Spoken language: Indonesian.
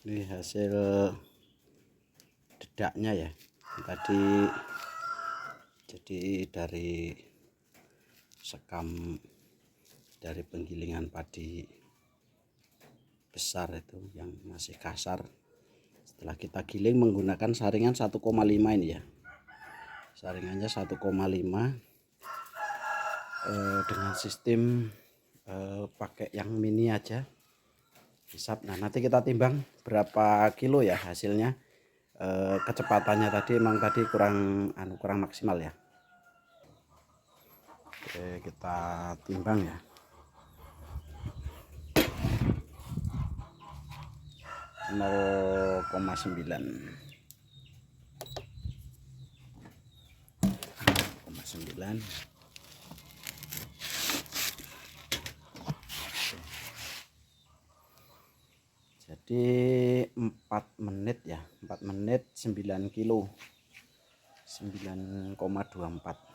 Ini hasil dedaknya ya tadi, jadi dari sekam dari penggilingan padi besar itu yang masih kasar, setelah kita giling menggunakan saringan 1,5 ini ya, saringannya 1,5 dengan sistem pakai yang mini aja hisap. Nah nanti kita timbang berapa kilo ya hasilnya. Kecepatannya tadi emang tadi kurang maksimal ya. Oke, kita timbang ya. Nol koma 9. Jadi 4 menit ya, 4 menit 9 kilo, 9,24.